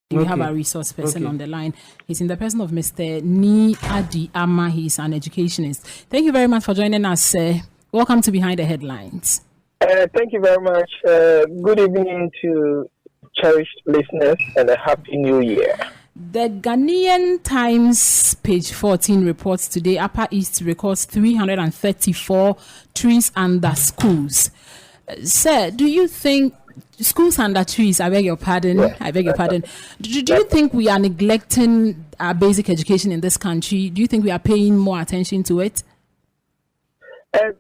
We have a resource person on the line. He's in the person of Mr. Nii Armah. He's an educationist. Thank you very much for joining us. Welcome to Behind the Headlines. Thank you very much. Good evening to cherished listeners and a happy new year. The Ghanaian Times, page 14, reports today Upper East records 334 trees under schools. Sir, do you think schools under trees, I beg your pardon, do you think we are neglecting our basic education in this country? Do you think we are paying more attention to it? I'm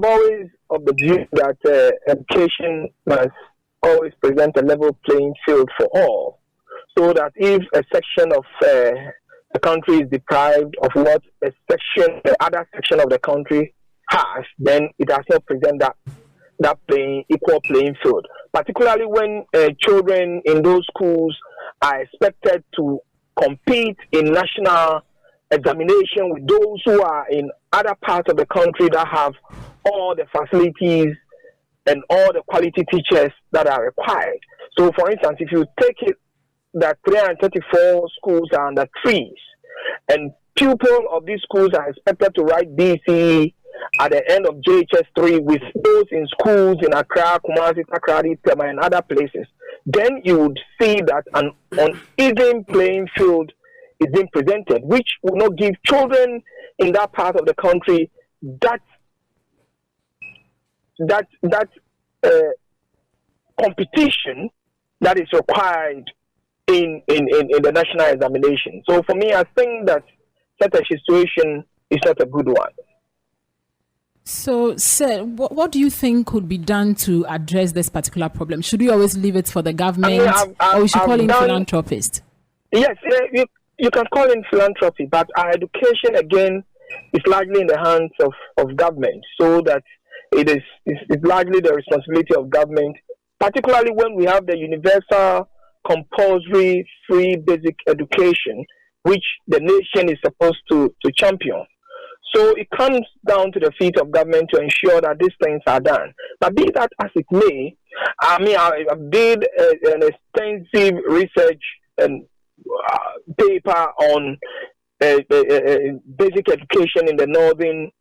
always of the view that education must always present a level playing field for all, so that if a section of the country is deprived of what the other section of the country has, then it does not present that equal playing field, particularly when children in those schools are expected to compete in national examination with those who are in other parts of the country that have all the facilities and all the quality teachers that are required. So, for instance, if you take it that 334 schools are under trees, and pupils of these schools are expected to write BCE at the end of JHS3 with those in schools in Accra, Kumasi, Takrady, Tema, and other places, then you would see that an uneven playing field is being presented, which will not give children in that part of the country that competition that is required in the national examination. So for me, I think that such a situation is not a good one. So, sir, what do you think could be done to address this particular problem? Should we always leave it for the government, or we should call in philanthropists? Yes, you can call in philanthropy, but our education, again, is largely in the hands of government, so that it's largely the responsibility of government, particularly when we have the universal, compulsory, free basic education, which the nation is supposed to champion. So it comes down to the feet of government to ensure that these things are done. But be that as it may, I did an extensive research and paper on basic education in the northern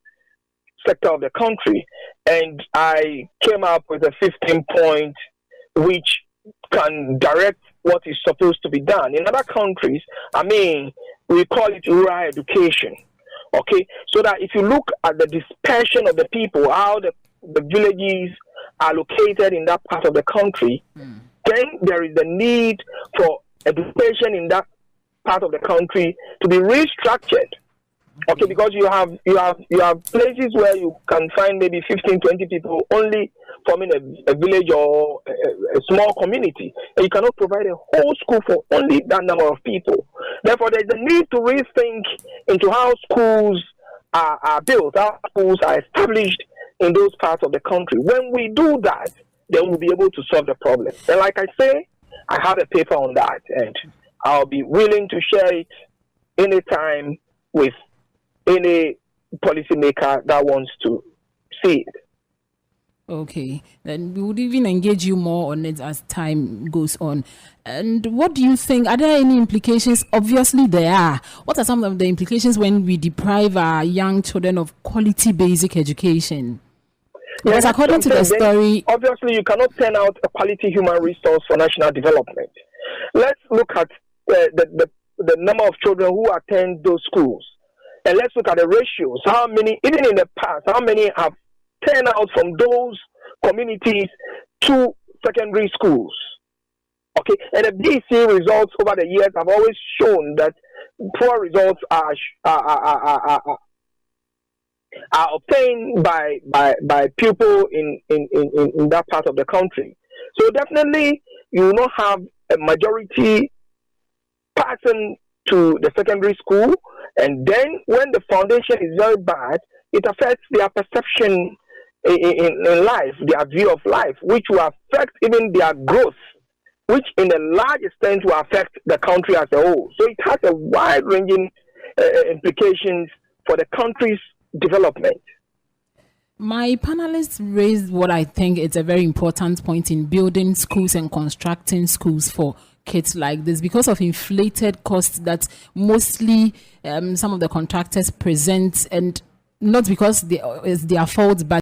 sector of the country, and I came up with a 15-point which can direct what is supposed to be done. In other countries, we call it rural education. Okay, so that if you look at the dispersion of the people, how the villages are located in that part of the country, then there is the need for education in that part of the country to be restructured. Okay, because you have places where you can find maybe 15, 20 people only forming a village or a small community, and you cannot provide a whole school for only that number of people. Therefore, there's a need to rethink into how schools are built, how schools are established in those parts of the country. When we do that, then we'll be able to solve the problem. And like I say, I have a paper on that, and I'll be willing to share it anytime with any policymaker that wants to see it. Okay, then we would even engage you more on it as time goes on. And what do you think? Are there any implications? Obviously there are. What are some of the implications when we deprive our young children of quality basic education? Because according to the story... Obviously you cannot turn out a quality human resource for national development. Let's look at the number of children who attend those schools. And let's look at the ratios. How many, even in the past, how many have turned out from those communities to secondary schools? Okay, and the BC results over the years have always shown that poor results are obtained by pupils in that part of the country. So definitely, you will not have a majority passing to the secondary school, and then when the foundation is very bad, it affects their perception in life, their view of life, which will affect even their growth, which in a large extent will affect the country as a whole. So it has a wide-ranging implications for the country's development. My panelists raised what I think is a very important point in building schools and constructing schools for kids like this, because of inflated costs that mostly some of the contractors present, and not because it's their fault, but